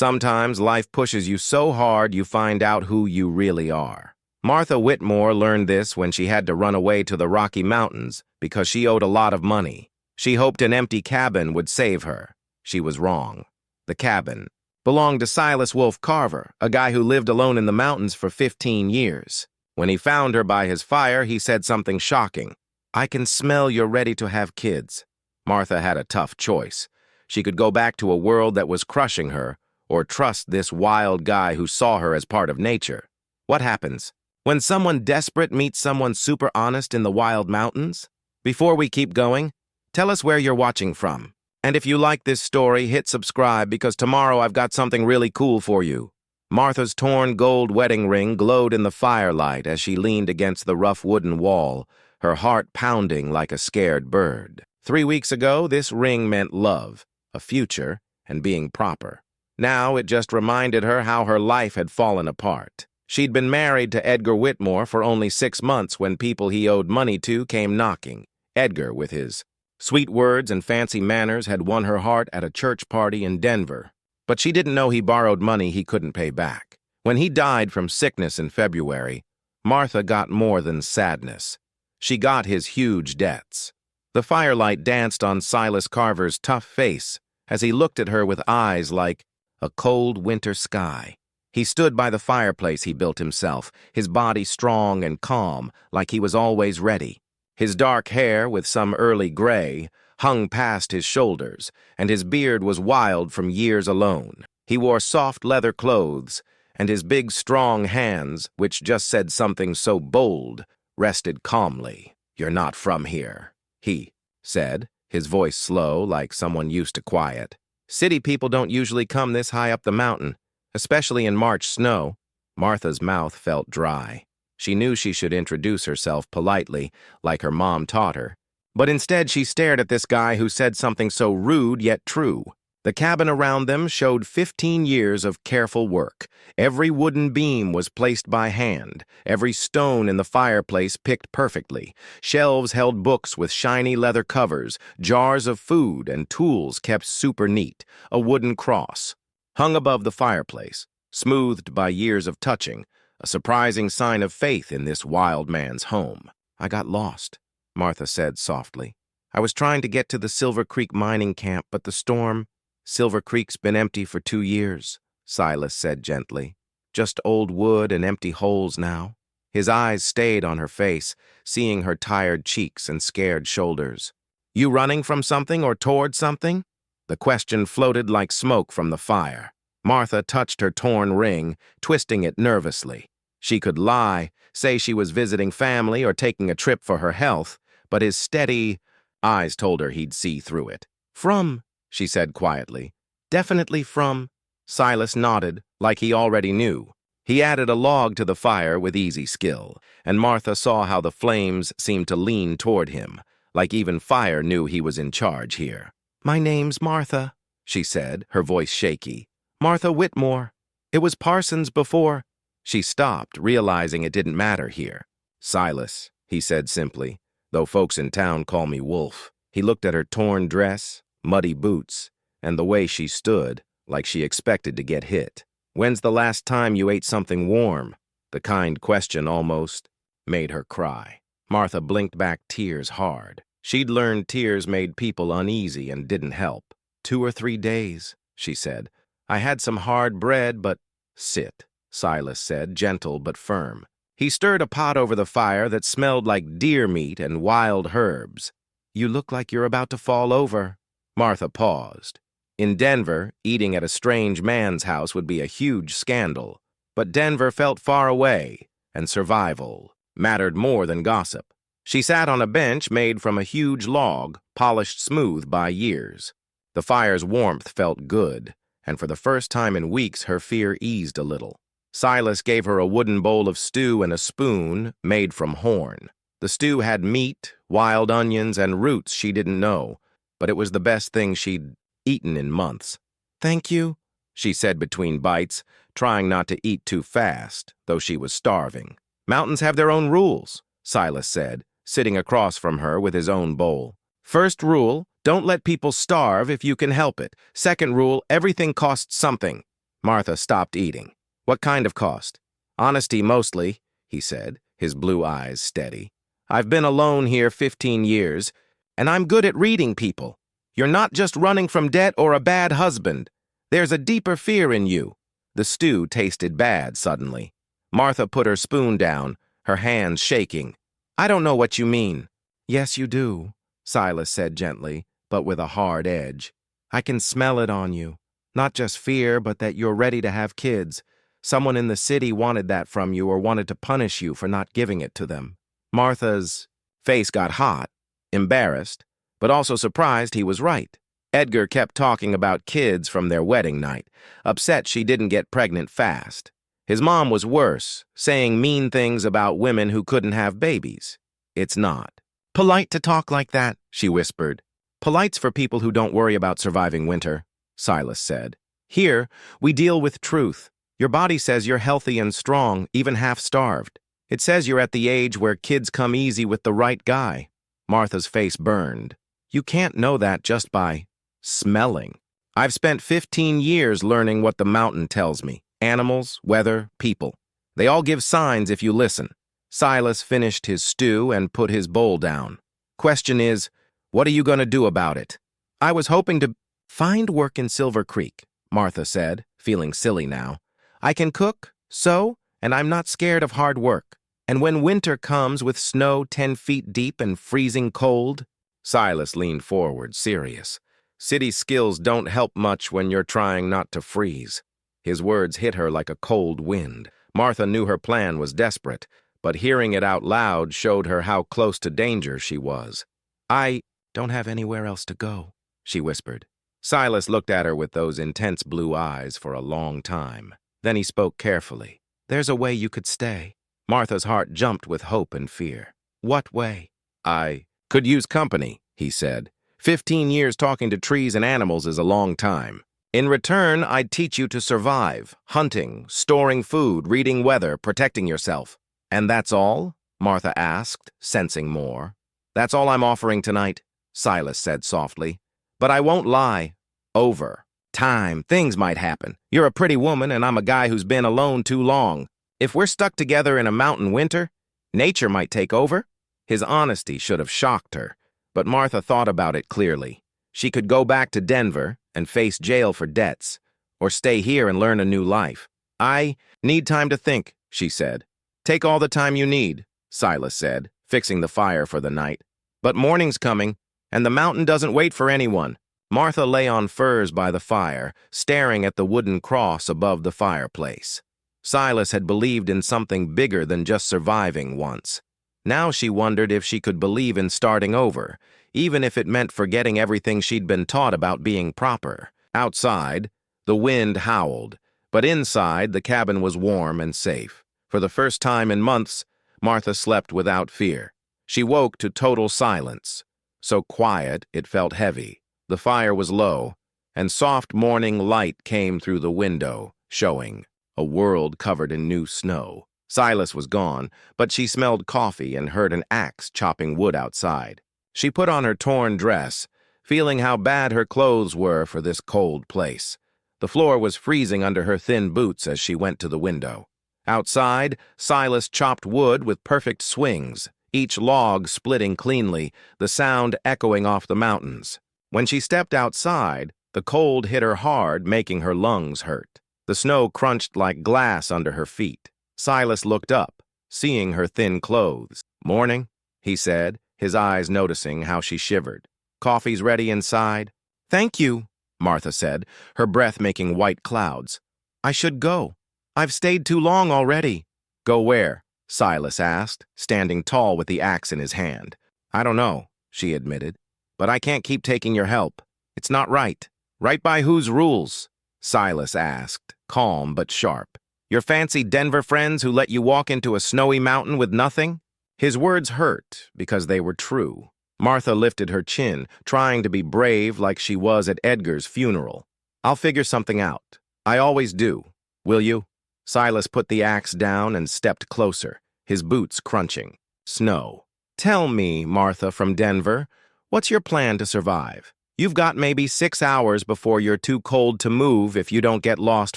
Sometimes life pushes you so hard you find out who you really are. Martha Whitmore learned this when she had to run away to the Rocky Mountains because she owed a lot of money. She hoped an empty cabin would save her. She was wrong. The cabin belonged to Silas Wolfe Carver, a guy who lived alone in the mountains for 15 years. When he found her by his fire, he said something shocking. "I can smell you're ready to have kids." Martha had a tough choice. She could go back to a world that was crushing her, or trust this wild guy who saw her as part of nature. What happens when someone desperate meets someone super honest in the wild mountains? Before we keep going, tell us where you're watching from. And if you like this story, hit subscribe because tomorrow I've got something really cool for you. Martha's torn gold wedding ring glowed in the firelight as she leaned against the rough wooden wall, her heart pounding like a scared bird. 3 weeks ago, this ring meant love, a future, and being proper. Now it just reminded her how her life had fallen apart. She'd been married to Edgar Whitmore for only 6 months when people he owed money to came knocking. Edgar, with his sweet words and fancy manners, had won her heart at a church party in Denver. But she didn't know he borrowed money he couldn't pay back. When he died from sickness in February, Martha got more than sadness. She got his huge debts. The firelight danced on Silas Carver's tough face as he looked at her with eyes like a cold winter sky. He stood by the fireplace he built himself, his body strong and calm, like he was always ready. His dark hair, with some early gray, hung past his shoulders, and his beard was wild from years alone. He wore soft leather clothes, and his big, strong hands, which just said something so bold, rested calmly. "You're not from here," he said, his voice slow, like someone used to quiet. "City people don't usually come this high up the mountain, especially in March snow." Martha's mouth felt dry. She knew she should introduce herself politely, like her mom taught her. But instead she stared at this guy who said something so rude yet true. The cabin around them showed 15 years of careful work. Every wooden beam was placed by hand, every stone in the fireplace picked perfectly. Shelves held books with shiny leather covers, jars of food, and tools kept super neat. A wooden cross hung above the fireplace, smoothed by years of touching, a surprising sign of faith in this wild man's home. "I got lost," Martha said softly. "I was trying to get to the Silver Creek mining camp, but the storm—" "Silver Creek's been empty for 2 years," Silas said gently. "Just old wood and empty holes now." His eyes stayed on her face, seeing her tired cheeks and scared shoulders. "You running from something or toward something?" The question floated like smoke from the fire. Martha touched her torn ring, twisting it nervously. She could lie, say she was visiting family or taking a trip for her health, but his steady eyes told her he'd see through it. "From," she said quietly. "Definitely from." Silas nodded, like he already knew. He added a log to the fire with easy skill, and Martha saw how the flames seemed to lean toward him, like even fire knew he was in charge here. "My name's Martha," she said, her voice shaky. "Martha Whitmore. It was Parsons before." She stopped, realizing it didn't matter here. "Silas," he said simply, "though folks in town call me Wolf." He looked at her torn dress, muddy boots, and the way she stood, like she expected to get hit. "When's the last time you ate something warm?" The kind question almost made her cry. Martha blinked back tears hard. She'd learned tears made people uneasy and didn't help. 2 or 3 days, she said. "I had some hard bread, but—" "Sit," Silas said, gentle but firm. He stirred a pot over the fire that smelled like deer meat and wild herbs. "You look like you're about to fall over." Martha paused. In Denver, eating at a strange man's house would be a huge scandal. But Denver felt far away, and survival mattered more than gossip. She sat on a bench made from a huge log, polished smooth by years. The fire's warmth felt good, and for the first time in weeks her fear eased a little. Silas gave her a wooden bowl of stew and a spoon made from horn. The stew had meat, wild onions, and roots she didn't know, but it was the best thing she'd eaten in months. "Thank you," she said between bites, trying not to eat too fast, though she was starving. "Mountains have their own rules," Silas said, sitting across from her with his own bowl. "First rule, don't let people starve if you can help it. Second rule, everything costs something." Martha stopped eating. What kind of cost? Honesty mostly, he said, his blue eyes steady. I've been alone here 15 years, and I'm good at reading people. You're not just running from debt or a bad husband. There's a deeper fear in you. The stew tasted bad suddenly. Martha put her spoon down, her hands shaking. I don't know what you mean. Yes, you do, Silas said gently, but with a hard edge. I can smell it on you. Not just fear, but that you're ready to have kids. Someone in the city wanted that from you or wanted to punish you for not giving it to them. Martha's face got hot, embarrassed, but also surprised he was right. Edgar kept talking about kids from their wedding night, upset she didn't get pregnant fast. His mom was worse, saying mean things about women who couldn't have babies. It's not polite to talk like that, she whispered. Polite's for people who don't worry about surviving winter, Silas said. Here, we deal with truth. Your body says you're healthy and strong, even half-starved. It says you're at the age where kids come easy with the right guy. Martha's face burned. You can't know that just by smelling. I've spent 15 years learning what the mountain tells me. Animals, weather, people. They all give signs if you listen. Silas finished his stew and put his bowl down. Question is, what are you going to do about it? I was hoping to find work in Silver Creek, Martha said, feeling silly now. I can cook, sew, and I'm not scared of hard work. And when winter comes with snow 10 feet deep and freezing cold, Silas leaned forward, serious. City skills don't help much when you're trying not to freeze. His words hit her like a cold wind. Martha knew her plan was desperate, but hearing it out loud showed her how close to danger she was. I don't have anywhere else to go, she whispered. Silas looked at her with those intense blue eyes for a long time. Then he spoke carefully. There's a way you could stay. Martha's heart jumped with hope and fear. What way? I could use company, he said. 15 years talking to trees and animals is a long time. In return, I'd teach you to survive, hunting, storing food, reading weather, protecting yourself. And that's all? Martha asked, sensing more. That's all I'm offering tonight, Silas said softly. But I won't lie. Over time, things might happen. You're a pretty woman and I'm a guy who's been alone too long. If we're stuck together in a mountain winter, nature might take over. His honesty should have shocked her, but Martha thought about it clearly. She could go back to Denver and face jail for debts, or stay here and learn a new life. I need time to think, she said. Take all the time you need, Silas said, fixing the fire for the night. But morning's coming, and the mountain doesn't wait for anyone. Martha lay on furs by the fire, staring at the wooden cross above the fireplace. Silas had believed in something bigger than just surviving once. Now she wondered if she could believe in starting over, even if it meant forgetting everything she'd been taught about being proper. Outside, the wind howled, but inside, the cabin was warm and safe. For the first time in months, Martha slept without fear. She woke to total silence. So quiet, it felt heavy. The fire was low, and soft morning light came through the window, showing a world covered in new snow. Silas was gone, but she smelled coffee and heard an axe chopping wood outside. She put on her torn dress, feeling how bad her clothes were for this cold place. The floor was freezing under her thin boots as she went to the window. Outside, Silas chopped wood with perfect swings, each log splitting cleanly, the sound echoing off the mountains. When she stepped outside, the cold hit her hard, making her lungs hurt. The snow crunched like glass under her feet. Silas looked up, seeing her thin clothes. Morning, he said, his eyes noticing how she shivered. Coffee's ready inside? Thank you, Martha said, her breath making white clouds. I should go. I've stayed too long already. Go where? Silas asked, standing tall with the axe in his hand. I don't know, she admitted, but I can't keep taking your help. It's not right. Right by whose rules? Silas asked, calm but sharp. Your fancy Denver friends who let you walk into a snowy mountain with nothing? His words hurt because they were true. Martha lifted her chin, trying to be brave like she was at Edgar's funeral. I'll figure something out. I always do. Will you? Silas put the axe down and stepped closer, his boots crunching. Snow. Tell me, Martha from Denver, what's your plan to survive? You've got maybe 6 hours before you're too cold to move if you don't get lost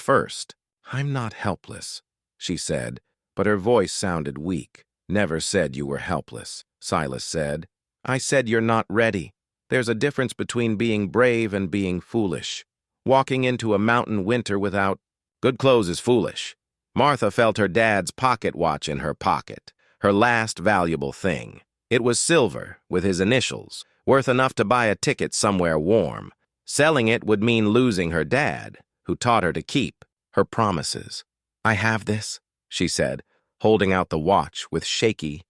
first. I'm not helpless, she said, but her voice sounded weak. Never said you were helpless, Silas said. I said you're not ready. There's a difference between being brave and being foolish. Walking into a mountain winter without good clothes is foolish. Martha felt her dad's pocket watch in her pocket, her last valuable thing. It was silver, with his initials, worth enough to buy a ticket somewhere warm. Selling it would mean losing her dad, who taught her to keep her promises. I have this, she said, holding out the watch with shaky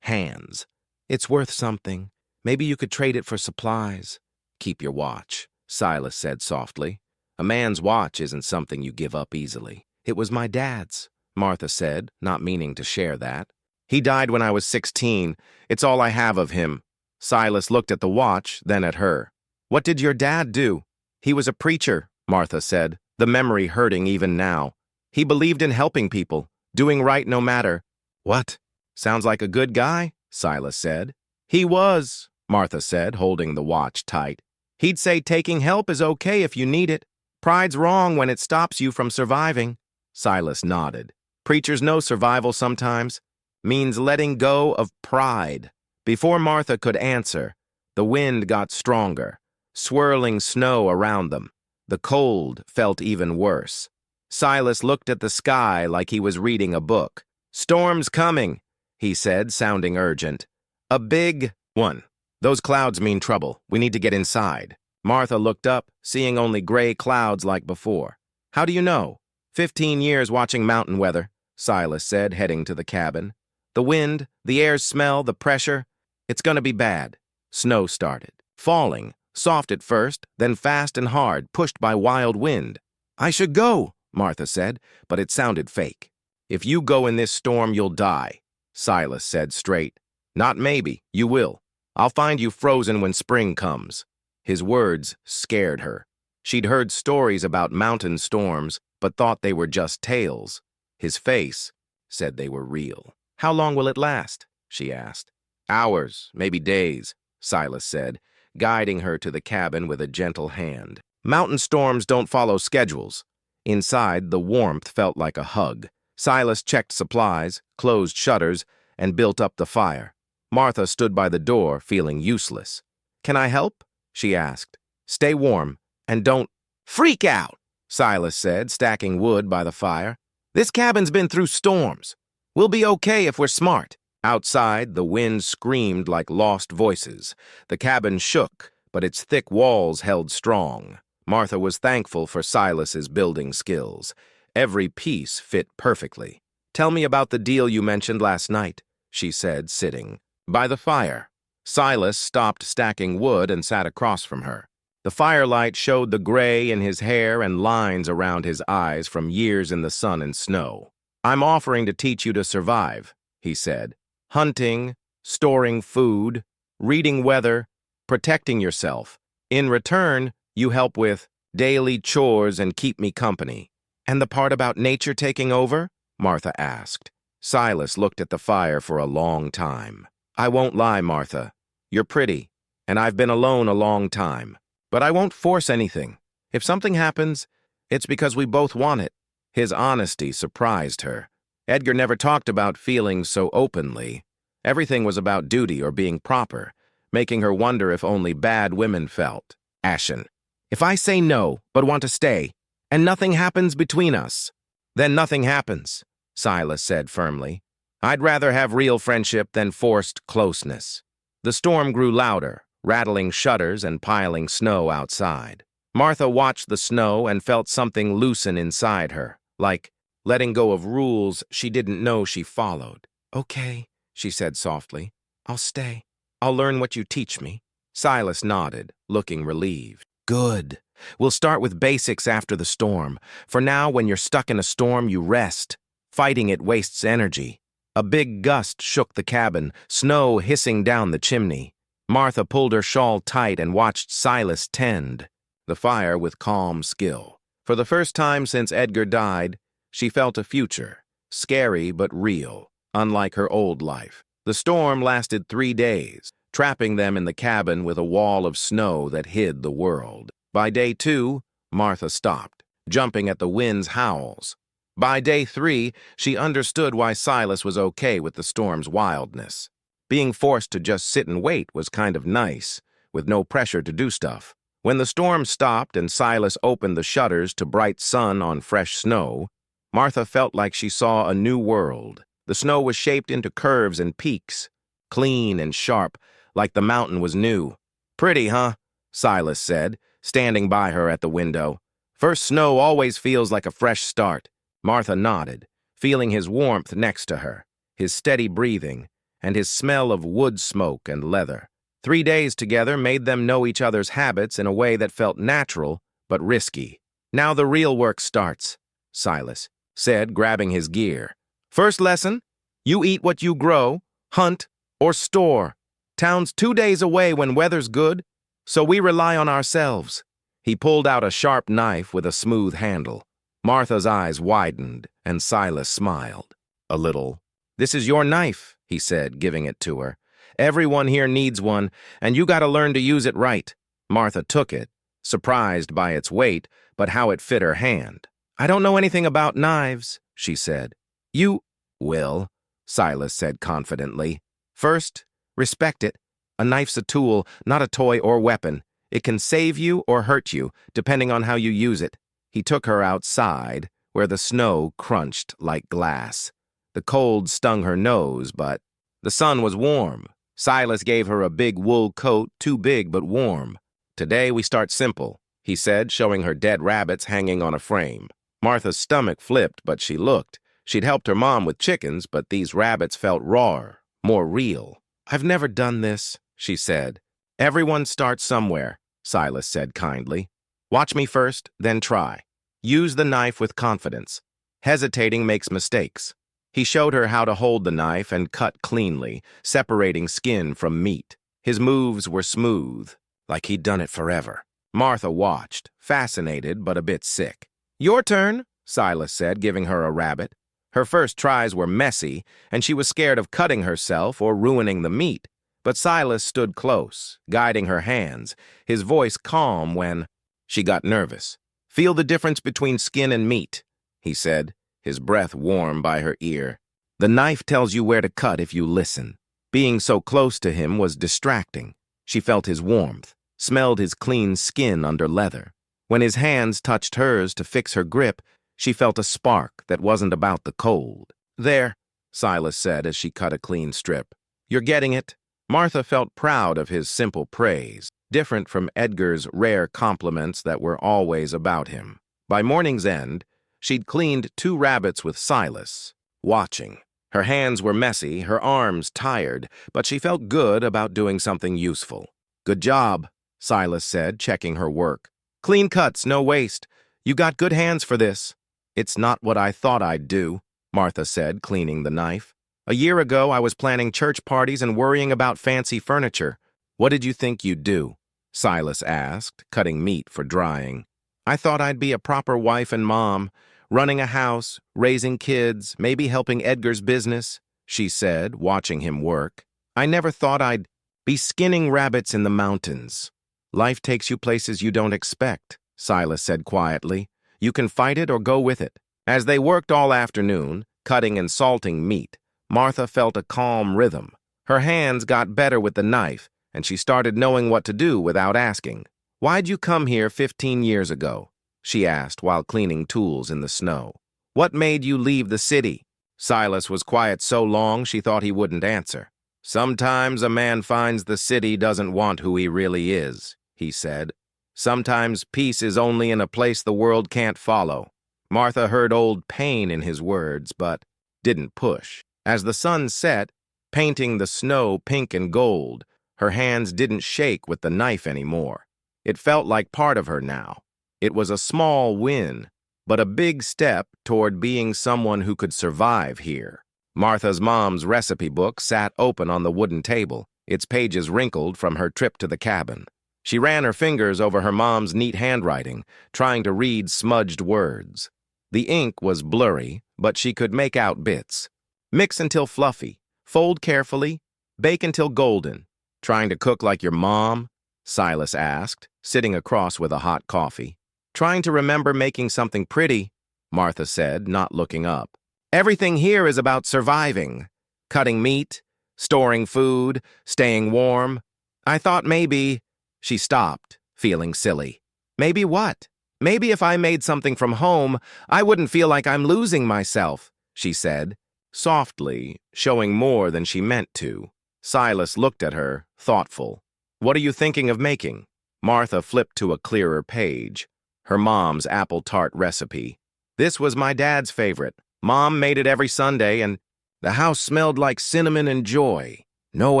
hands. It's worth something. Maybe you could trade it for supplies. Keep your watch, Silas said softly. A man's watch isn't something you give up easily. It was my dad's, Martha said, not meaning to share that. He died when I was 16. It's all I have of him. Silas looked at the watch, then at her. What did your dad do? He was a preacher, Martha said, the memory hurting even now. He believed in helping people, doing right no matter. What? Sounds like a good guy, Silas said. He was, Martha said, holding the watch tight. He'd say taking help is okay if you need it. Pride's wrong when it stops you from surviving. Silas nodded. Preachers know survival sometimes means letting go of pride. Before Martha could answer, the wind got stronger, swirling snow around them. The cold felt even worse. Silas looked at the sky like he was reading a book. Storm's coming, he said, sounding urgent. A big one. Those clouds mean trouble. We need to get inside. Martha looked up, seeing only gray clouds like before. How do you know? 15 years watching mountain weather, Silas said, heading to the cabin. The wind, the air's smell, the pressure. It's gonna be bad. Snow started. Falling, soft at first, then fast and hard, pushed by wild wind. I should go, Martha said, but it sounded fake. If you go in this storm, you'll die, Silas said straight. Not maybe, you will. I'll find you frozen when spring comes. His words scared her. She'd heard stories about mountain storms, but thought they were just tales. His face said they were real. How long will it last? She asked. Hours, maybe days, Silas said, guiding her to the cabin with a gentle hand. Mountain storms don't follow schedules. Inside, the warmth felt like a hug. Silas checked supplies, closed shutters, and built up the fire. Martha stood by the door, feeling useless. Can I help? She asked. Stay warm, and don't freak out, Silas said, stacking wood by the fire. This cabin's been through storms. We'll be okay if we're smart. Outside, the wind screamed like lost voices. The cabin shook, but its thick walls held strong. Martha was thankful for Silas's building skills. Every piece fit perfectly. Tell me about the deal you mentioned last night, she said, sitting by the fire. Silas stopped stacking wood and sat across from her. The firelight showed the gray in his hair and lines around his eyes from years in the sun and snow. I'm offering to teach you to survive, he said. Hunting, storing food, reading weather, protecting yourself. In return, you help with daily chores and keep me company. And the part about nature taking over? Martha asked. Silas looked at the fire for a long time. I won't lie, Martha. You're pretty, and I've been alone a long time. But I won't force anything. If something happens, it's because we both want it. His honesty surprised her. Edgar never talked about feelings so openly. Everything was about duty or being proper, making her wonder if only bad women felt. Ashen. If I say no, but want to stay, and nothing happens between us, then nothing happens, Silas said firmly. I'd rather have real friendship than forced closeness. The storm grew louder, rattling shutters and piling snow outside. Martha watched the snow and felt something loosen inside her, like letting go of rules she didn't know she followed. Okay, she said softly. I'll stay. I'll learn what you teach me. Silas nodded, looking relieved. Good. We'll start with basics after the storm. For now, when you're stuck in a storm, you rest. Fighting it wastes energy. A big gust shook the cabin, snow hissing down the chimney. Martha pulled her shawl tight and watched Silas tend the fire with calm skill. For the first time since Edgar died, she felt a future, scary but real, unlike her old life. The storm lasted 3 days. trapping them in the cabin with a wall of snow that hid the world. By day 2, Martha stopped, jumping at the wind's howls. By day 3, she understood why Silas was okay with the storm's wildness. Being forced to just sit and wait was kind of nice, with no pressure to do stuff. When the storm stopped and Silas opened the shutters to bright sun on fresh snow, Martha felt like she saw a new world. The snow was shaped into curves and peaks, clean and sharp, like the mountain was new. "Pretty, huh?" Silas said, standing by her at the window. "First snow always feels like a fresh start." Martha nodded, feeling his warmth next to her, his steady breathing, and his smell of wood smoke and leather. 3 days together made them know each other's habits in a way that felt natural but risky. "Now the real work starts," Silas said, grabbing his gear. "First lesson, you eat what you grow, hunt, or store. Town's 2 days away when weather's good, so we rely on ourselves." He pulled out a sharp knife with a smooth handle. Martha's eyes widened, and Silas smiled. A little. "This is your knife," he said, giving it to her. "Everyone here needs one, and you gotta learn to use it right." Martha took it, surprised by its weight, but how it fit her hand. "I don't know anything about knives," she said. "You will," Silas said confidently. "First, respect it. A knife's a tool, not a toy or weapon. It can save you or hurt you, depending on how you use it." He took her outside, where the snow crunched like glass. The cold stung her nose, but the sun was warm. Silas gave her a big wool coat, too big but warm. "Today we start simple," he said, showing her dead rabbits hanging on a frame. Martha's stomach flipped, but she looked. She'd helped her mom with chickens, but these rabbits felt rawer, more real. "I've never done this," she said. "Everyone starts somewhere," Silas said kindly. "Watch me first, then try. Use the knife with confidence. Hesitating makes mistakes." He showed her how to hold the knife and cut cleanly, separating skin from meat. His moves were smooth, like he'd done it forever. Martha watched, fascinated but a bit sick. "Your turn," Silas said, giving her a rabbit. Her first tries were messy, and she was scared of cutting herself or ruining the meat. But Silas stood close, guiding her hands, his voice calm when she got nervous. "Feel the difference between skin and meat," he said, his breath warm by her ear. "The knife tells you where to cut if you listen." Being so close to him was distracting. She felt his warmth, smelled his clean skin under leather. When his hands touched hers to fix her grip, she felt a spark that wasn't about the cold. "There," Silas said as she cut a clean strip. "You're getting it." Martha felt proud of his simple praise, different from Edgar's rare compliments that were always about him. By morning's end, she'd cleaned 2 rabbits with Silas, watching. Her hands were messy, her arms tired, but she felt good about doing something useful. "Good job," Silas said, checking her work. "Clean cuts, no waste. You got good hands for this." "It's not what I thought I'd do," Martha said, cleaning the knife. "A year ago, I was planning church parties and worrying about fancy furniture." "What did you think you'd do?" Silas asked, cutting meat for drying. "I thought I'd be a proper wife and mom, running a house, raising kids, maybe helping Edgar's business," she said, watching him work. "I never thought I'd be skinning rabbits in the mountains." "Life takes you places you don't expect," Silas said quietly. "You can fight it or go with it." As they worked all afternoon, cutting and salting meat, Martha felt a calm rhythm. Her hands got better with the knife, and she started knowing what to do without asking. "Why'd you come here 15 years ago?" she asked while cleaning tools in the snow. "What made you leave the city?" Silas was quiet so long she thought he wouldn't answer. "Sometimes a man finds the city doesn't want who he really is," he said. "Sometimes peace is only in a place the world can't follow." Martha heard old pain in his words, but didn't push. As the sun set, painting the snow pink and gold, her hands didn't shake with the knife anymore. It felt like part of her now. It was a small win, but a big step toward being someone who could survive here. Martha's mom's recipe book sat open on the wooden table, its pages wrinkled from her trip to the cabin. She ran her fingers over her mom's neat handwriting, trying to read smudged words. The ink was blurry, but she could make out bits. "Mix until fluffy, fold carefully, bake until golden." Trying to cook like your mom? Silas asked, sitting across with a hot coffee. Trying to remember making something pretty, Martha said, not looking up. Everything here is about surviving. Cutting meat, storing food, staying warm. I thought maybe... She stopped, feeling silly. Maybe what? Maybe if I made something from home, I wouldn't feel like I'm losing myself, she said, softly, showing more than she meant to. Silas looked at her, thoughtful. What are you thinking of making? Martha flipped to a clearer page. Her mom's apple tart recipe. This was my dad's favorite. Mom made it every Sunday, and the house smelled like cinnamon and joy. No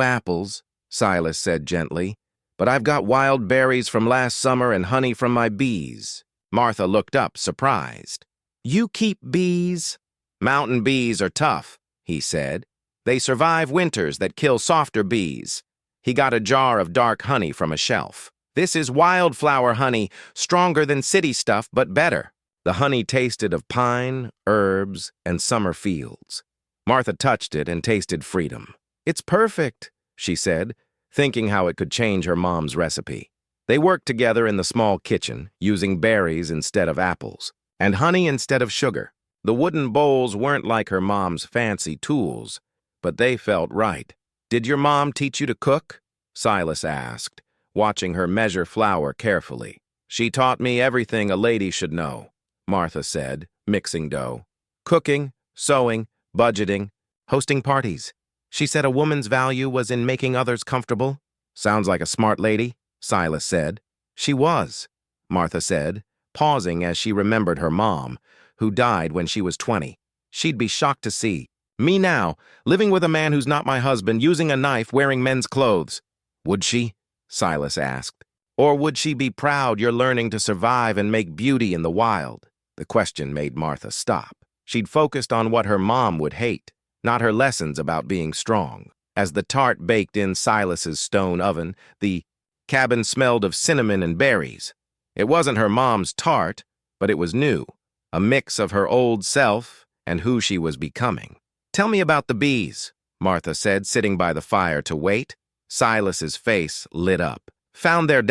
apples, Silas said gently, but I've got wild berries from last summer and honey from my bees. Martha looked up, surprised. You keep bees? Mountain bees are tough, he said. They survive winters that kill softer bees. He got a jar of dark honey from a shelf. This is wildflower honey, stronger than city stuff, but better. The honey tasted of pine, herbs, and summer fields. Martha touched it and tasted freedom. It's perfect, she said, thinking how it could change her mom's recipe. They worked together in the small kitchen, using berries instead of apples, and honey instead of sugar. The wooden bowls weren't like her mom's fancy tools, but they felt right. Did your mom teach you to cook? Silas asked, watching her measure flour carefully. She taught me everything a lady should know, Martha said, mixing dough. Cooking, sewing, budgeting, hosting parties. She said a woman's value was in making others comfortable. Sounds like a smart lady, Silas said. She was, Martha said, pausing as she remembered her mom, who died when she was 20. She'd be shocked to see me now, living with a man who's not my husband, using a knife, wearing men's clothes. Would she? Silas asked. Or would she be proud you're learning to survive and make beauty in the wild? The question made Martha stop. She'd focused on what her mom would hate, not her lessons about being strong. As the tart baked in Silas's stone oven, the cabin smelled of cinnamon and berries. It wasn't her mom's tart, but it was new, a mix of her old self and who she was becoming. Tell me about the bees, Martha said, sitting by the fire to wait. Silas's face lit up. Found their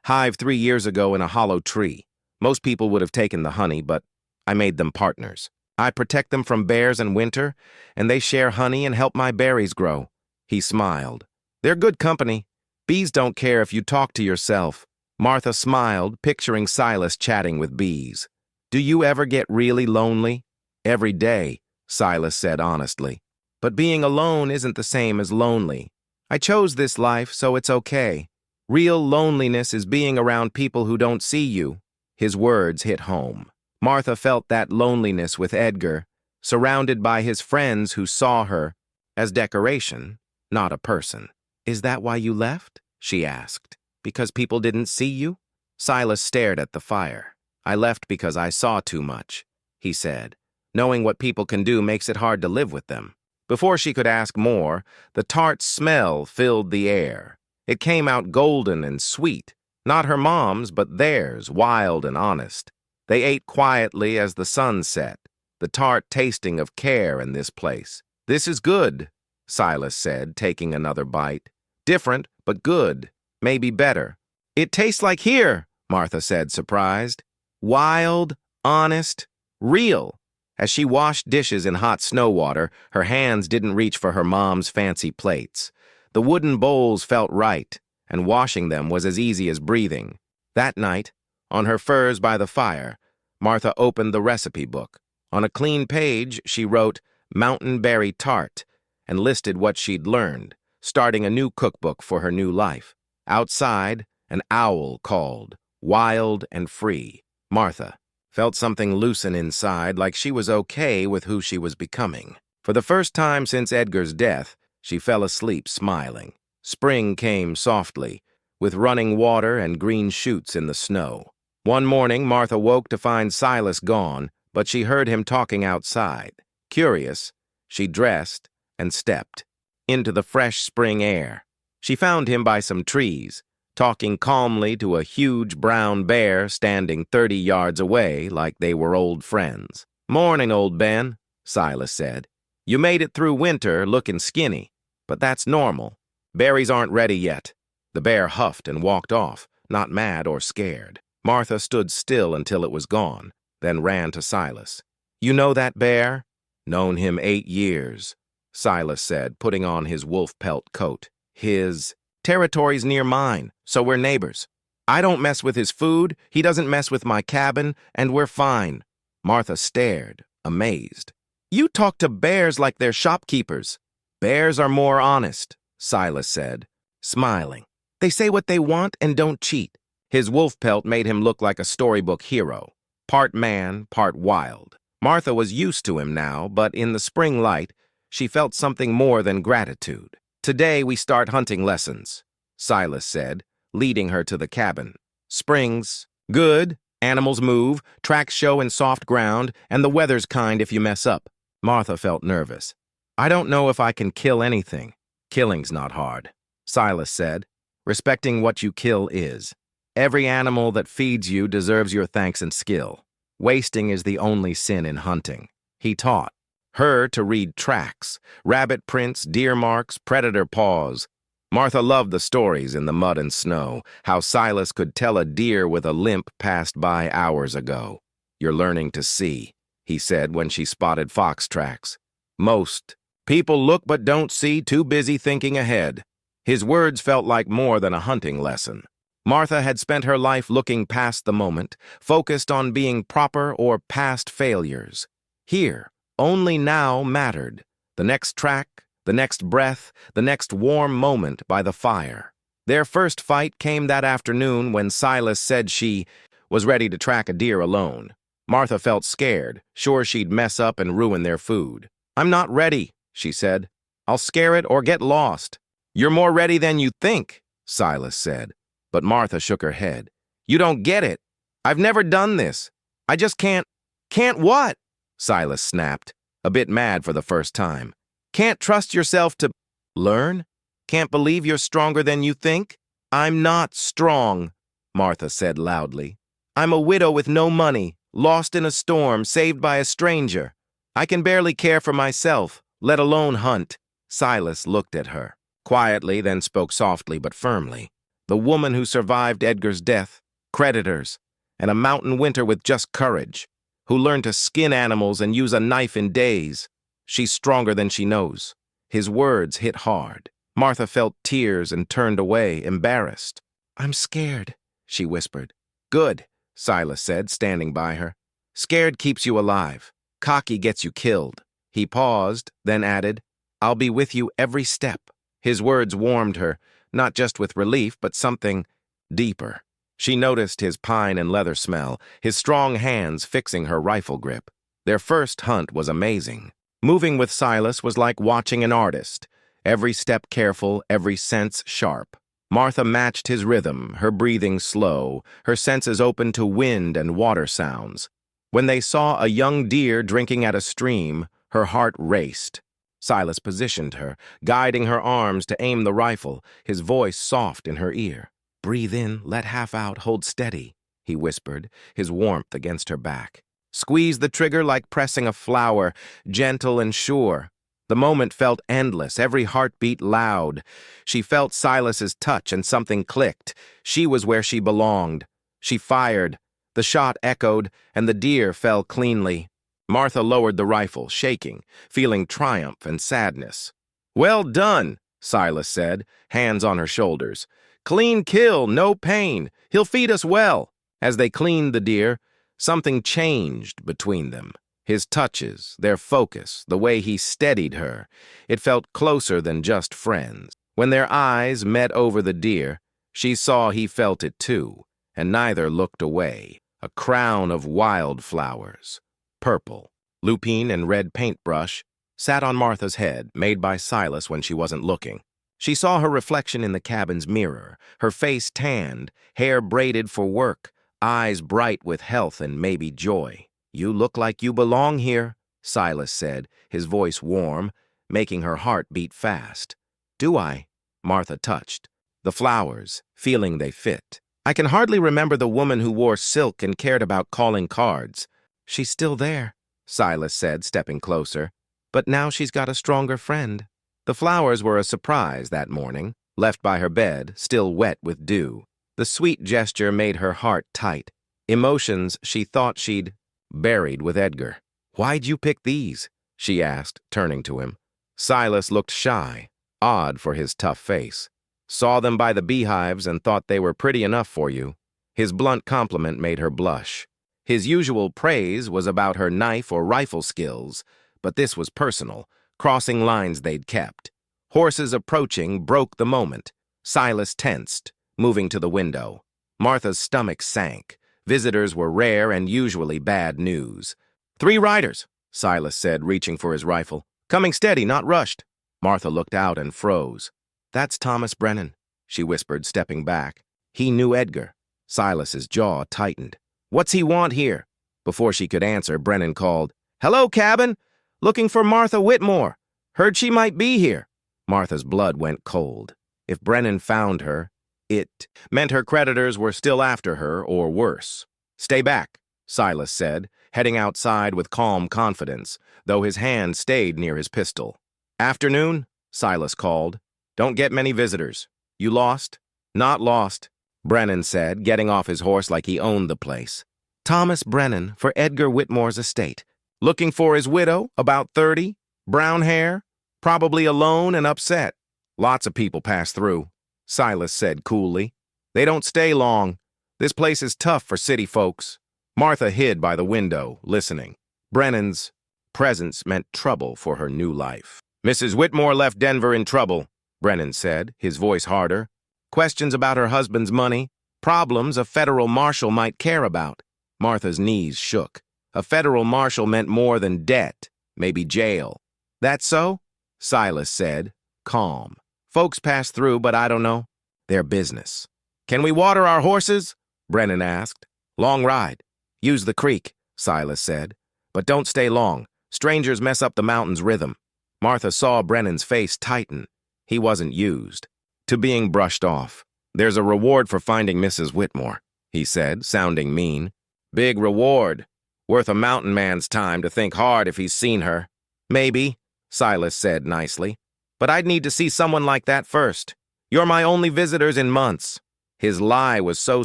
hive 3 years ago in a hollow tree. Most people would have taken the honey, but I made them partners. I protect them from bears in winter, and they share honey and help my berries grow. He smiled. They're good company. Bees don't care if you talk to yourself. Martha smiled, picturing Silas chatting with bees. Do you ever get really lonely? Every day, Silas said honestly. But being alone isn't the same as lonely. I chose this life, so it's okay. Real loneliness is being around people who don't see you. His words hit home. Martha felt that loneliness with Edgar, surrounded by his friends who saw her as decoration, not a person. Is that why you left? She asked. Because people didn't see you? Silas stared at the fire. I left because I saw too much, he said. Knowing what people can do makes it hard to live with them. Before she could ask more, the tart smell filled the air. It came out golden and sweet, not her mom's, but theirs, wild and honest. They ate quietly as the sun set, the tart tasting of care in this place. This is good, Silas said, taking another bite. Different, but good. Maybe better. It tastes like here, Martha said, surprised. Wild, honest, real. As she washed dishes in hot snow water, her hands didn't reach for her mom's fancy plates. The wooden bowls felt right, and washing them was as easy as breathing. That night, on her furs by the fire, Martha opened the recipe book. On a clean page, she wrote Mountain Berry Tart and listed what she'd learned, starting a new cookbook for her new life. Outside, an owl called, wild and free. Martha felt something loosen inside, like she was okay with who she was becoming. For the first time since Edgar's death, she fell asleep smiling. Spring came softly, with running water and green shoots in the snow. One morning, Martha woke to find Silas gone, but she heard him talking outside. Curious, she dressed and stepped into the fresh spring air. She found him by some trees, talking calmly to a huge brown bear standing 30 yards away like they were old friends. Morning, old Ben, Silas said. You made it through winter looking skinny, but that's normal. Berries aren't ready yet. The bear huffed and walked off, not mad or scared. Martha stood still until it was gone, then ran to Silas. You know that bear? Known him 8 years, Silas said, putting on his wolf pelt coat. His territory's near mine, so we're neighbors. I don't mess with his food, he doesn't mess with my cabin, and we're fine. Martha stared, amazed. You talk to bears like they're shopkeepers. Bears are more honest, Silas said, smiling. They say what they want and don't cheat. His wolf pelt made him look like a storybook hero, part man, part wild. Martha was used to him now, but in the spring light, she felt something more than gratitude. Today we start hunting lessons, Silas said, leading her to the cabin. Spring's good, animals move, tracks show in soft ground, and the weather's kind if you mess up. Martha felt nervous. I don't know if I can kill anything. Killing's not hard, Silas said. Respecting what you kill is. Every animal that feeds you deserves your thanks and skill. Wasting is the only sin in hunting. He taught her to read tracks, rabbit prints, deer marks, predator paws. Martha loved the stories in the mud and snow, how Silas could tell a deer with a limp passed by hours ago. You're learning to see, he said when she spotted fox tracks. Most people look but don't see, too busy thinking ahead. His words felt like more than a hunting lesson. Martha had spent her life looking past the moment, focused on being proper or past failures. Here, only now mattered. The next track, the next breath, the next warm moment by the fire. Their first fight came that afternoon when Silas said she was ready to track a deer alone. Martha felt scared, sure she'd mess up and ruin their food. I'm not ready, she said. I'll scare it or get lost. You're more ready than you think, Silas said. But Martha shook her head. You don't get it. I've never done this. I just can't. Can't what? Silas snapped, a bit mad for the first time. Can't trust yourself to learn? Can't believe you're stronger than you think? I'm not strong, Martha said loudly. I'm a widow with no money, lost in a storm, saved by a stranger. I can barely care for myself, let alone hunt. Silas looked at her, quietly, then spoke softly but firmly. The woman who survived Edgar's death, creditors, and a mountain winter with just courage, who learned to skin animals and use a knife in days. She's stronger than she knows. His words hit hard. Martha felt tears and turned away, embarrassed. I'm scared, she whispered. Good, Silas said, standing by her. Scared keeps you alive. Cocky gets you killed. He paused, then added, I'll be with you every step. His words warmed her, not just with relief, but something deeper. She noticed his pine and leather smell, his strong hands fixing her rifle grip. Their first hunt was amazing. Moving with Silas was like watching an artist, every step careful, every sense sharp. Martha matched his rhythm, her breathing slow, her senses open to wind and water sounds. When they saw a young deer drinking at a stream, her heart raced. Silas positioned her, guiding her arms to aim the rifle, his voice soft in her ear. Breathe in, let half out, hold steady, he whispered, his warmth against her back. Squeeze the trigger like pressing a flower, gentle and sure. The moment felt endless, every heartbeat loud. She felt Silas's touch and something clicked. She was where she belonged. She fired. The shot echoed, and the deer fell cleanly. Martha lowered the rifle, shaking, feeling triumph and sadness. Well done, Silas said, hands on her shoulders. Clean kill, no pain. He'll feed us well. As they cleaned the deer, something changed between them. His touches, their focus, the way he steadied her. It felt closer than just friends. When their eyes met over the deer, she saw he felt it too, and neither looked away. A crown of wildflowers, purple, lupine and red paintbrush, sat on Martha's head, made by Silas when she wasn't looking. She saw her reflection in the cabin's mirror, her face tanned, hair braided for work, eyes bright with health and maybe joy. You look like you belong here, Silas said, his voice warm, making her heart beat fast. Do I? Martha touched. The flowers, feeling they fit. I can hardly remember the woman who wore silk and cared about calling cards. She's still there, Silas said, stepping closer. But now she's got a stronger friend. The flowers were a surprise that morning. left by her bed, still wet with dew. The sweet gesture made her heart tight. Emotions she thought she'd buried with Edgar. "Why'd you pick these?" she asked, turning to him. Silas looked shy, odd for his tough face. "Saw them by the beehives and thought they were pretty enough for you." His blunt compliment made her blush. His usual praise was about her knife or rifle skills, but this was personal, crossing lines they'd kept. Horses approaching broke the moment. Silas tensed, moving to the window. Martha's stomach sank. Visitors were rare and usually bad news. "3 riders," Silas said, reaching for his rifle. "Coming steady, not rushed." Martha looked out and froze. "That's Thomas Brennan," she whispered, stepping back. He knew Edgar. Silas's jaw tightened. "What's he want here?" Before she could answer, Brennan called, "Hello, cabin! Looking for Martha Whitmore. Heard she might be here." Martha's blood went cold. If Brennan found her, it meant her creditors were still after her, or worse. "Stay back," Silas said, heading outside with calm confidence, though his hand stayed near his pistol. "Afternoon," Silas called. "Don't get many visitors. You lost?" "Not lost," Brennan said, getting off his horse like he owned the place. "Thomas Brennan for Edgar Whitmore's estate. Looking for his widow, about 30, brown hair, probably alone and upset." "Lots of people pass through," Silas said coolly. "They don't stay long. This place is tough for city folks." Martha hid by the window, listening. Brennan's presence meant trouble for her new life. "Mrs. Whitmore left Denver in trouble," Brennan said, his voice harder. "Questions about her husband's money, problems a federal marshal might care about." Martha's knees shook. A federal marshal meant more than debt, maybe jail. "That so?" Silas said, calm. "Folks pass through, but I don't know. Their business." "Can we water our horses?" Brennan asked. "Long ride. Use the creek," Silas said. "But don't stay long. Strangers mess up the mountain's rhythm." Martha saw Brennan's face tighten. He wasn't used to being brushed off. "There's a reward for finding Mrs. Whitmore," he said, sounding mean. "Big reward. Worth a mountain man's time to think hard if he's seen her." "Maybe," Silas said nicely. "But I'd need to see someone like that first. You're my only visitors in months." His lie was so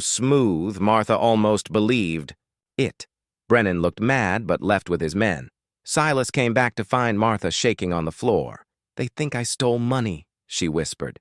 smooth, Martha almost believed it. Brennan looked mad, but left with his men. Silas came back to find Martha shaking on the floor. "They think I stole money," she whispered.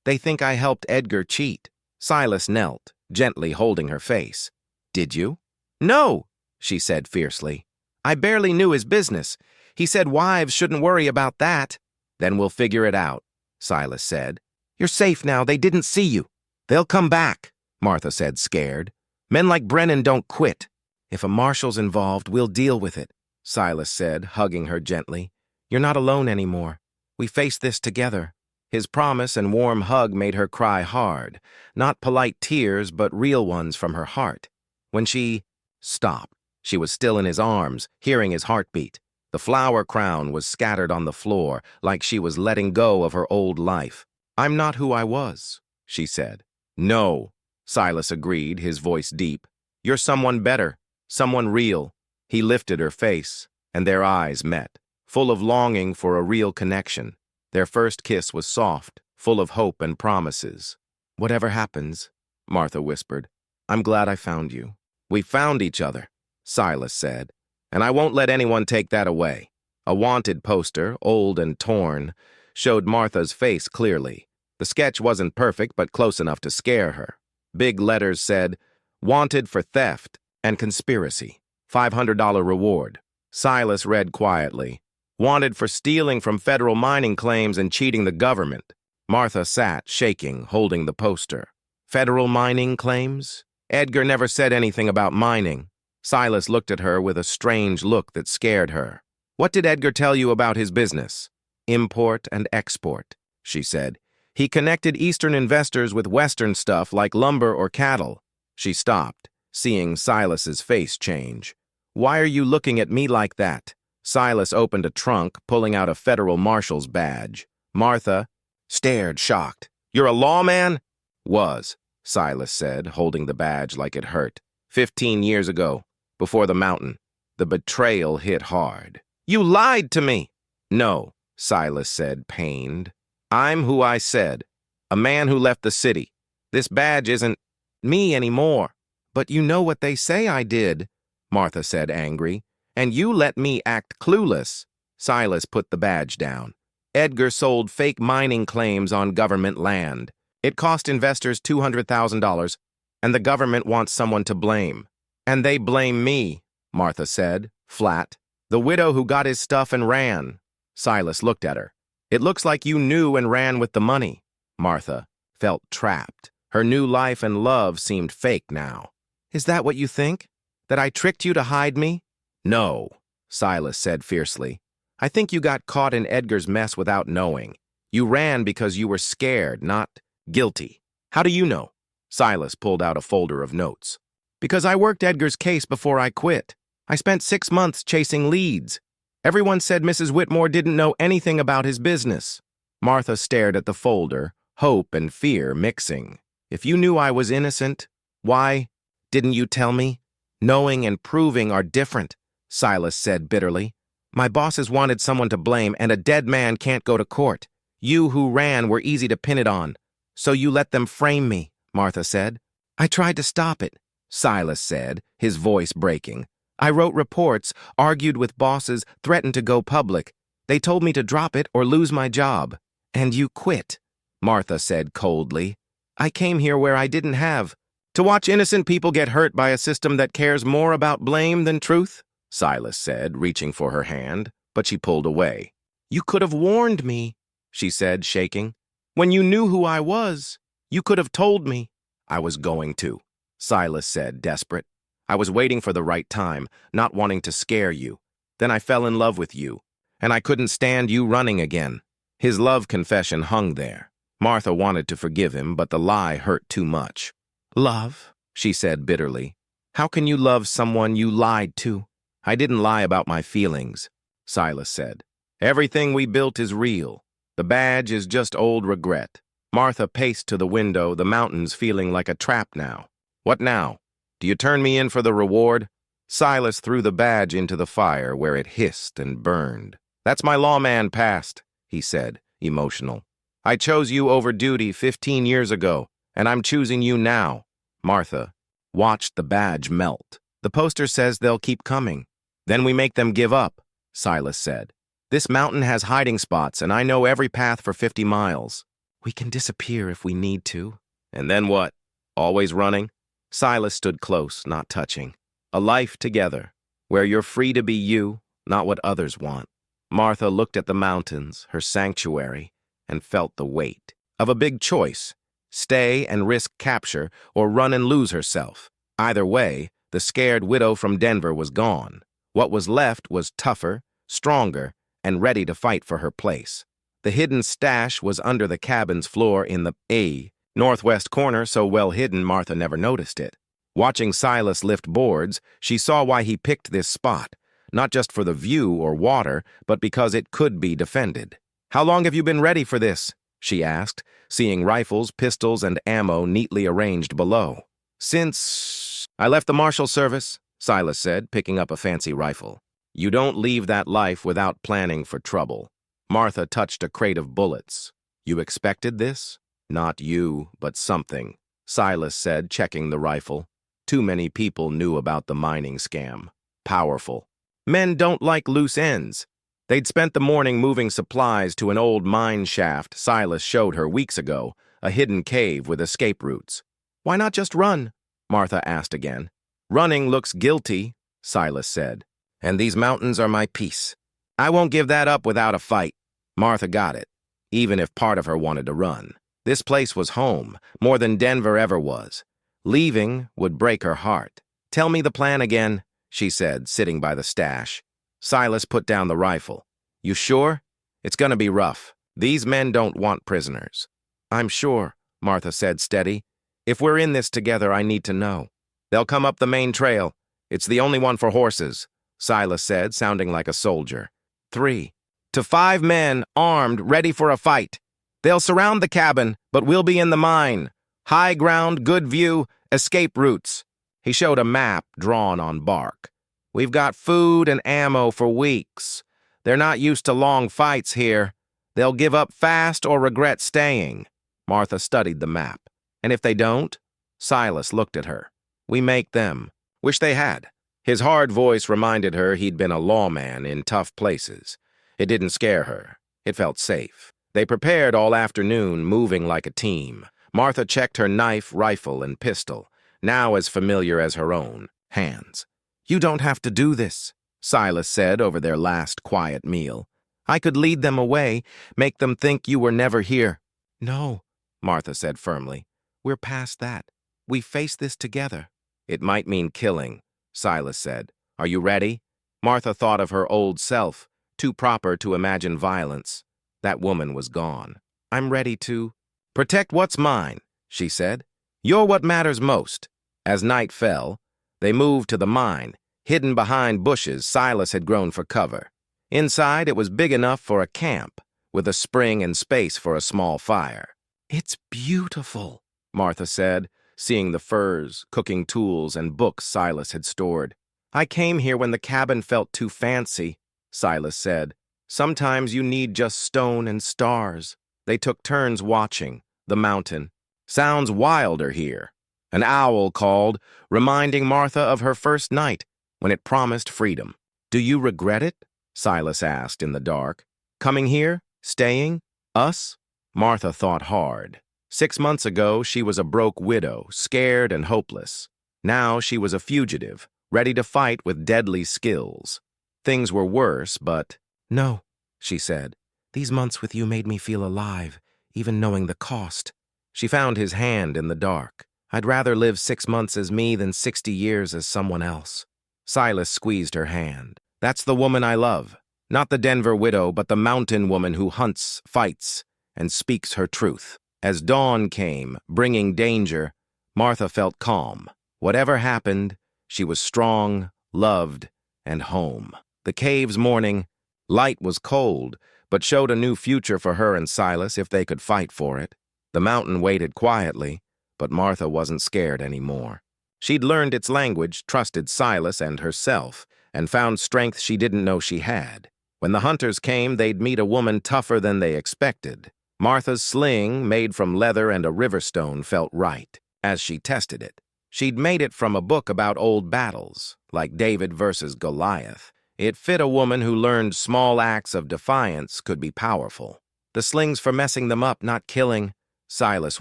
"They think I helped Edgar cheat." Silas knelt, gently holding her face. "Did you?" "No," she said fiercely. "I barely knew his business. He said wives shouldn't worry about that." "Then we'll figure it out," Silas said. "You're safe now. They didn't see you." "They'll come back," Martha said, scared. "Men like Brennan don't quit." "If a marshal's involved, we'll deal with it," Silas said, hugging her gently. "You're not alone anymore. We face this together." His promise and warm hug made her cry hard, not polite tears, but real ones from her heart. When she stopped, she was still in his arms, hearing his heartbeat. The flower crown was scattered on the floor, like she was letting go of her old life. "I'm not who I was," she said. "No," Silas agreed, his voice deep. "You're someone better, someone real." He lifted her face, and their eyes met, full of longing for a real connection. Their first kiss was soft, full of hope and promises. "Whatever happens," Martha whispered, "I'm glad I found you." "We found each other," Silas said, "and I won't let anyone take that away." A wanted poster, old and torn, showed Martha's face clearly. The sketch wasn't perfect, but close enough to scare her. Big letters said, "Wanted for theft and conspiracy. $500 reward." Silas read quietly, "Wanted for stealing from federal mining claims and cheating the government." Martha sat, shaking, holding the poster. Federal mining claims? Edgar never said anything about mining. Silas looked at her with a strange look that scared her. "What did Edgar tell you about his business?" "Import and export," she said. "He connected Eastern investors with Western stuff like lumber or cattle." She stopped, seeing Silas's face change. "Why are you looking at me like that?" Silas opened a trunk, pulling out a federal marshal's badge. Martha stared, shocked. "You're a lawman?" "Was," Silas said, holding the badge like it hurt. 15 years ago, before the mountain. The betrayal hit hard. "You lied to me!" "No," Silas said, pained. "I'm who I said." A man who left the city. This badge isn't me anymore. But you know what they say I did, Martha said, angry. And you let me act clueless. Silas put the badge down. Edgar sold fake mining claims on government land. It cost investors $200,000, and the government wants someone to blame. And they blame me, Martha said, flat. The widow who got his stuff and ran. Silas looked at her. It looks like you knew and ran with the money. Martha felt trapped. Her new life and love seemed fake now. Is that what you think? That I tricked you to hide me? No, Silas said fiercely. I think you got caught in Edgar's mess without knowing. You ran because you were scared, not guilty. How do you know? Silas pulled out a folder of notes. Because I worked Edgar's case before I quit. I spent 6 months chasing leads. Everyone said Mrs. Whitmore didn't know anything about his business. Martha stared at the folder, hope and fear mixing. If you knew I was innocent, why didn't you tell me? Knowing and proving are different, Silas said bitterly. My bosses wanted someone to blame, and a dead man can't go to court. You who ran were easy to pin it on. So you let them frame me, Martha said. I tried to stop it, Silas said, his voice breaking. I wrote reports, argued with bosses, threatened to go public. They told me to drop it or lose my job. And you quit, Martha said coldly. I came here where I didn't have. To watch innocent people get hurt by a system that cares more about blame than truth, Silas said, reaching for her hand, but she pulled away. You could have warned me, she said, shaking. When you knew who I was, you could have told me. I was going to, Silas said, desperate. I was waiting for the right time, not wanting to scare you. Then I fell in love with you, and I couldn't stand you running again. His love confession hung there. Martha wanted to forgive him, but the lie hurt too much. Love, she said bitterly. How can you love someone you lied to? I didn't lie about my feelings, Silas said. Everything we built is real. The badge is just old regret. Martha paced to the window, the mountains feeling like a trap now. What now? Do you turn me in for the reward? Silas threw the badge into the fire where it hissed and burned. That's my lawman past, he said, emotional. I chose you over duty 15 years ago, and I'm choosing you now. Martha watched the badge melt. The poster says they'll keep coming. Then we make them give up, Silas said. This mountain has hiding spots, and I know every path for 50 miles. We can disappear if we need to. And then what? Always running? Silas stood close, not touching. A life together, where you're free to be you, not what others want. Martha looked at the mountains, her sanctuary, and felt the weight of a big choice. Stay and risk capture, or run and lose herself. Either way, the scared widow from Denver was gone. What was left was tougher, stronger, and ready to fight for her place. The hidden stash was under the cabin's floor in the northwest corner, so well hidden Martha never noticed it. Watching Silas lift boards, she saw why he picked this spot, not just for the view or water, but because it could be defended. How long have you been ready for this? She asked, seeing rifles, pistols, and ammo neatly arranged below. Since I left the Marshal Service, Silas said, picking up a fancy rifle. You don't leave that life without planning for trouble. Martha touched a crate of bullets. You expected this? Not you, but something, Silas said, checking the rifle. Too many people knew about the mining scam. Powerful. Men don't like loose ends. They'd spent the morning moving supplies to an old mine shaft Silas showed her weeks ago, a hidden cave with escape routes. Why not just run? Martha asked again. Running looks guilty, Silas said. And these mountains are my peace. I won't give that up without a fight. Martha got it, even if part of her wanted to run. This place was home, more than Denver ever was. Leaving would break her heart. Tell me the plan again, she said, sitting by the stash. Silas put down the rifle. You sure? It's gonna be rough. These men don't want prisoners. I'm sure, Martha said, steady. If we're in this together, I need to know. They'll come up the main trail. It's the only one for horses, Silas said, sounding like a soldier. 3 to 5 men, armed, ready for a fight. They'll surround the cabin, but we'll be in the mine. High ground, good view, escape routes. He showed a map drawn on bark. We've got food and ammo for weeks. They're not used to long fights here. They'll give up fast or regret staying. Martha studied the map. And if they don't? Silas looked at her. We make them. Wish they had. His hard voice reminded her he'd been a lawman in tough places. It didn't scare her. It felt safe. They prepared all afternoon, moving like a team. Martha checked her knife, rifle, and pistol, now as familiar as her own, hands. You don't have to do this, Silas said over their last quiet meal. I could lead them away, make them think you were never here. No, Martha said firmly. We're past that. We face this together. It might mean killing, Silas said. Are you ready? Martha thought of her old self, too proper to imagine violence. That woman was gone. I'm ready to protect what's mine, she said. You're what matters most. As night fell, they moved to the mine. Hidden behind bushes, Silas had grown for cover. Inside, it was big enough for a camp, with a spring and space for a small fire. It's beautiful, Martha said, seeing the furs, cooking tools, and books Silas had stored. I came here when the cabin felt too fancy, Silas said. Sometimes you need just stone and stars. They took turns watching the mountain. Sounds wilder here. An owl called, reminding Martha of her first night, when it promised freedom. Do you regret it? Silas asked in the dark. Coming here? Staying? Us? Martha thought hard. 6 months ago, she was a broke widow, scared and hopeless. Now she was a fugitive, ready to fight with deadly skills. Things were worse, but... No, she said. These months with you made me feel alive, even knowing the cost. She found his hand in the dark. I'd rather live 6 months as me than 60 years as someone else. Silas squeezed her hand. That's the woman I love. Not the Denver widow, but the mountain woman who hunts, fights, and speaks her truth. As dawn came, bringing danger, Martha felt calm. Whatever happened, she was strong, loved, and home. The cave's morning, light was cold, but showed a new future for her and Silas if they could fight for it. The mountain waited quietly, but Martha wasn't scared anymore. She'd learned its language, trusted Silas and herself, and found strength she didn't know she had. When the hunters came, they'd meet a woman tougher than they expected. Martha's sling, made from leather and a river stone, felt right, as she tested it. She'd made it from a book about old battles, like David versus Goliath. It fit a woman who learned small acts of defiance could be powerful. The sling's for messing them up, not killing, Silas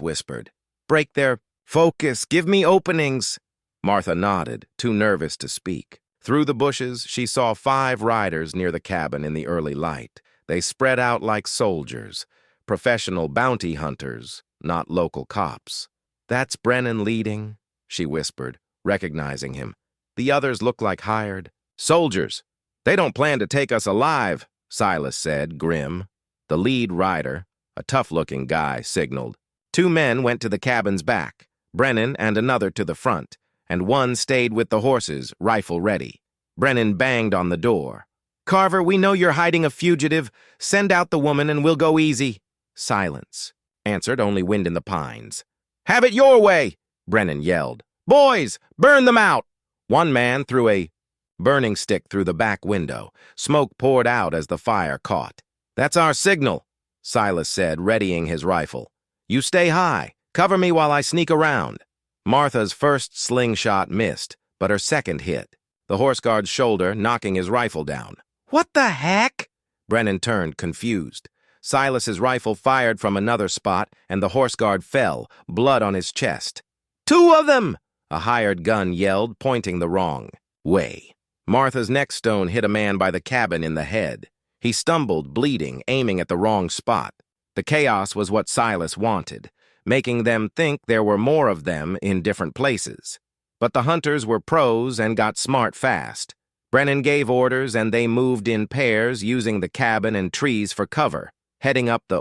whispered. Break their focus, give me openings. Martha nodded, too nervous to speak. Through the bushes, she saw 5 riders near the cabin in the early light. They spread out like soldiers, professional bounty hunters, not local cops. That's Brennan leading, she whispered, recognizing him. The others look like hired soldiers. They don't plan to take us alive, Silas said, grim. The lead rider, a tough-looking guy, signaled. 2 men went to the cabin's back, Brennan and another to the front, and one stayed with the horses, rifle ready. Brennan banged on the door. Carver, we know you're hiding a fugitive. Send out the woman and we'll go easy. Silence. Answered only wind in the pines. Have it your way, Brennan yelled. Boys, burn them out. One man threw a burning stick through the back window. Smoke poured out as the fire caught. That's our signal, Silas said, readying his rifle. You stay high. Cover me while I sneak around. Martha's first slingshot missed, but her second hit. The horse guard's shoulder, knocking his rifle down. What the heck? Brennan turned, confused. Silas's rifle fired from another spot, and the horse guard fell, blood on his chest. 2 of them! A hired gun yelled, pointing the wrong way. Martha's next stone hit a man by the cabin in the head. He stumbled, bleeding, aiming at the wrong spot. The chaos was what Silas wanted, making them think there were more of them in different places. But the hunters were pros and got smart fast. Brennan gave orders and they moved in pairs, using the cabin and trees for cover, heading up the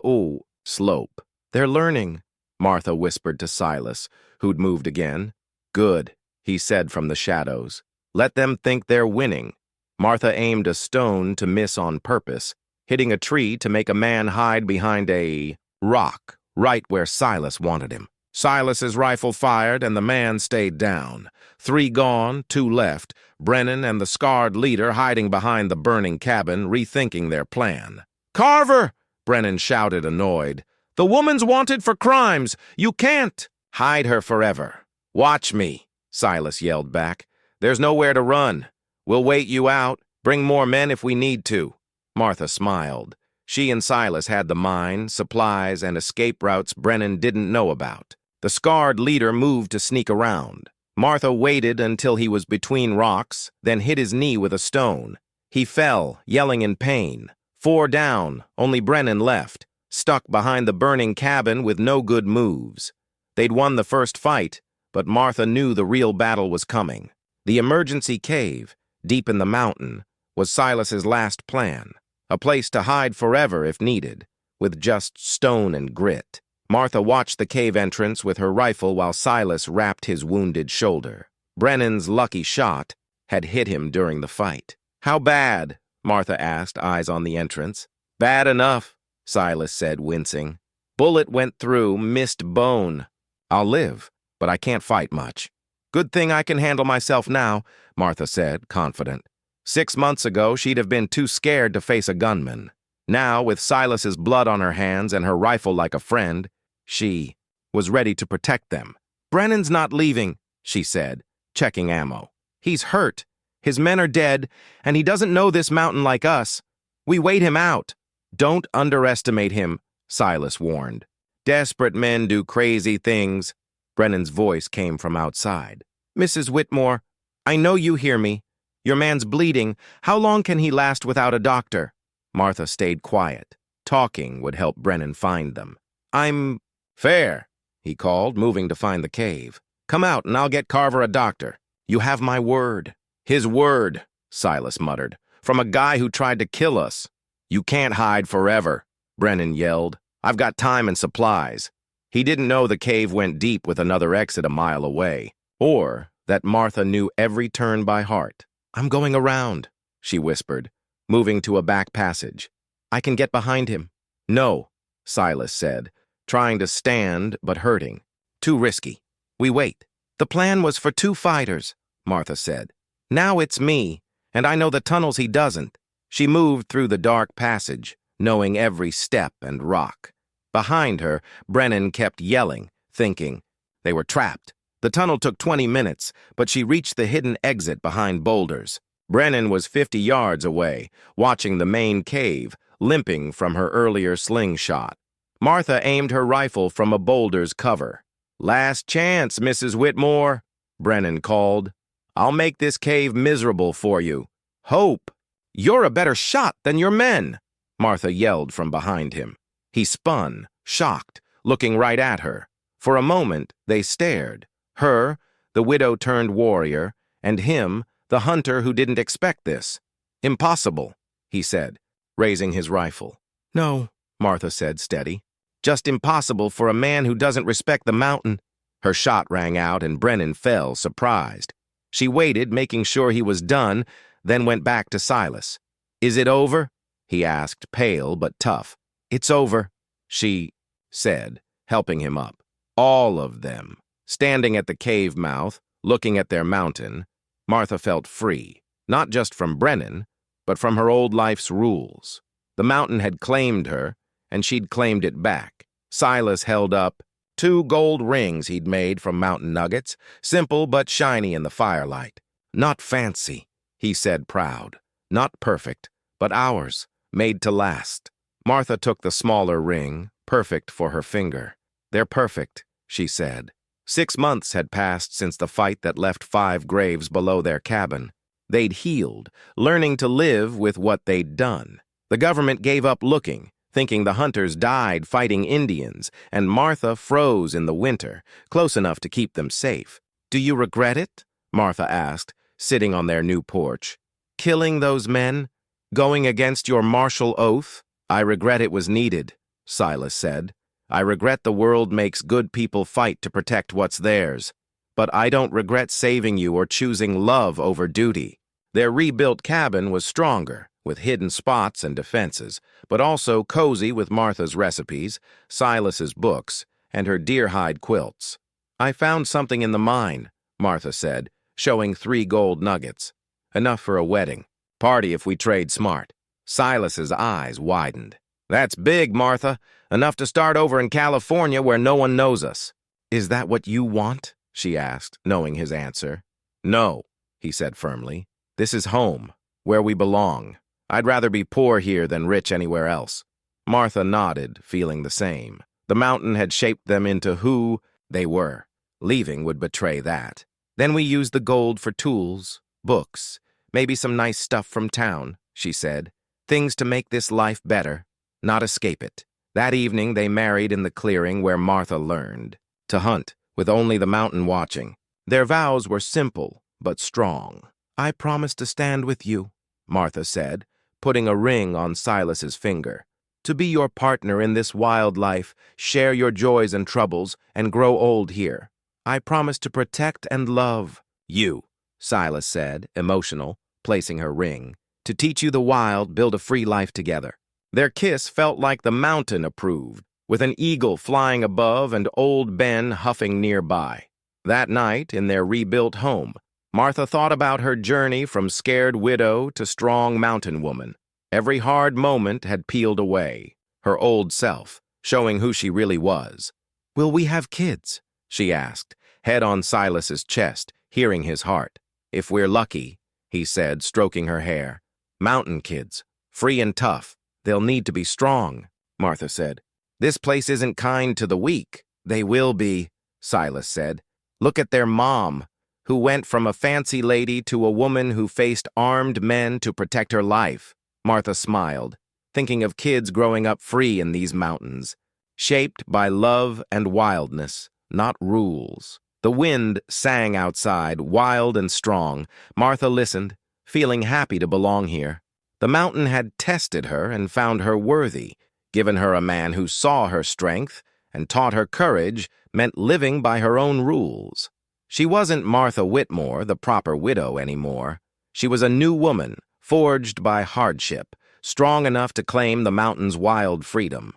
slope. They're learning, Martha whispered to Silas, who'd moved again. Good, he said from the shadows. Let them think they're winning. Martha aimed a stone to miss on purpose, hitting a tree to make a man hide behind a rock, right where Silas wanted him. Silas's rifle fired and the man stayed down. 3 gone, 2 left, Brennan and the scarred leader hiding behind the burning cabin, rethinking their plan. Carver! Brennan shouted, annoyed. The woman's wanted for crimes. You can't hide her forever. Watch me, Silas yelled back. There's nowhere to run. We'll wait you out, bring more men if we need to. Martha smiled. She and Silas had the mine, supplies, and escape routes Brennan didn't know about. The scarred leader moved to sneak around. Martha waited until he was between rocks, then hit his knee with a stone. He fell, yelling in pain. 4 down, only Brennan left, stuck behind the burning cabin with no good moves. They'd won the first fight, but Martha knew the real battle was coming. The emergency cave, deep in the mountain, was Silas's last plan, a place to hide forever if needed, with just stone and grit. Martha watched the cave entrance with her rifle while Silas wrapped his wounded shoulder. Brennan's lucky shot had hit him during the fight. How bad? Martha asked, eyes on the entrance. Bad enough, Silas said, wincing. Bullet went through, missed bone. I'll live, but I can't fight much. Good thing I can handle myself now, Martha said, confident. 6 months ago, she'd have been too scared to face a gunman. Now, with Silas's blood on her hands and her rifle like a friend, she was ready to protect them. Brennan's not leaving, she said, checking ammo. He's hurt. His men are dead, and he doesn't know this mountain like us. We wait him out. Don't underestimate him, Silas warned. Desperate men do crazy things. Brennan's voice came from outside. Mrs. Whitmore, I know you hear me. Your man's bleeding. How long can he last without a doctor? Martha stayed quiet. Talking would help Brennan find them. I'm fair, he called, moving to find the cave. Come out and I'll get Carver a doctor. You have my word. His word, Silas muttered, from a guy who tried to kill us. You can't hide forever, Brennan yelled. I've got time and supplies. He didn't know the cave went deep with another exit a mile away, or that Martha knew every turn by heart. I'm going around, she whispered, moving to a back passage. I can get behind him. No, Silas said, trying to stand but hurting. Too risky. We wait. The plan was for 2 fighters, Martha said. Now it's me, and I know the tunnels he doesn't. She moved through the dark passage, knowing every step and rock. Behind her, Brennan kept yelling, thinking. They were trapped. The tunnel took 20 minutes, but she reached the hidden exit behind boulders. Brennan was 50 yards away, watching the main cave, limping from her earlier slingshot. Martha aimed her rifle from a boulder's cover. Last chance, Mrs. Whitmore, Brennan called. I'll make this cave miserable for you. Hope. You're a better shot than your men, Martha yelled from behind him. He spun, shocked, looking right at her. For a moment, they stared. Her, the widow-turned warrior, and him, the hunter who didn't expect this. Impossible, he said, raising his rifle. No, Martha said, steady. Just impossible for a man who doesn't respect the mountain. Her shot rang out and Brennan fell, surprised. She waited, making sure he was done, then went back to Silas. Is it over? He asked, pale but tough. It's over, she said, helping him up. All of them. Standing at the cave mouth, looking at their mountain, Martha felt free, not just from Brennan, but from her old life's rules. The mountain had claimed her, and she'd claimed it back. Silas held up 2 gold rings he'd made from mountain nuggets, simple but shiny in the firelight. Not fancy, he said, proud. Not perfect, but ours, made to last. Martha took the smaller ring, perfect for her finger. They're perfect, she said. 6 months had passed since the fight that left 5 graves below their cabin. They'd healed, learning to live with what they'd done. The government gave up looking, thinking the hunters died fighting Indians, and Martha froze in the winter, close enough to keep them safe. Do you regret it? Martha asked, sitting on their new porch. Killing those men? Going against your martial oath? I regret it was needed, Silas said. I regret the world makes good people fight to protect what's theirs. But I don't regret saving you or choosing love over duty. Their rebuilt cabin was stronger, with hidden spots and defenses, but also cozy with Martha's recipes, Silas's books, and her deer-hide quilts. I found something in the mine, Martha said, showing 3 gold nuggets. Enough for a wedding. Party if we trade smart. Silas's eyes widened. That's big, Martha. Enough to start over in California where no one knows us. Is that what you want? She asked, knowing his answer. No, he said firmly. This is home, where we belong. I'd rather be poor here than rich anywhere else. Martha nodded, feeling the same. The mountain had shaped them into who they were. Leaving would betray that. Then we used the gold for tools, books, maybe some nice stuff from town, she said. Things to make this life better, not escape it. That evening they married in the clearing where Martha learned to hunt, with only the mountain watching. Their vows were simple, but strong. I promise to stand with you, Martha said, putting a ring on Silas's finger. To be your partner in this wild life, share your joys and troubles, and grow old here. I promise to protect and love you, Silas said, emotional, placing her ring. To teach you the wild, build a free life together. Their kiss felt like the mountain approved, with an eagle flying above and old Ben huffing nearby. That night, in their rebuilt home, Martha thought about her journey from scared widow to strong mountain woman. Every hard moment had peeled away, her old self, showing who she really was. Will we have kids? She asked, head on Silas's chest, hearing his heart. If we're lucky, he said, stroking her hair. Mountain kids, free and tough. They'll need to be strong, Martha said. This place isn't kind to the weak. They will be, Silas said. Look at their mom, who went from a fancy lady to a woman who faced armed men to protect her life. Martha smiled, thinking of kids growing up free in these mountains, shaped by love and wildness, not rules. The wind sang outside, wild and strong. Martha listened, feeling happy to belong here. The mountain had tested her and found her worthy, given her a man who saw her strength and taught her courage meant living by her own rules. She wasn't Martha Whitmore, the proper widow, anymore. She was a new woman, forged by hardship, strong enough to claim the mountain's wild freedom.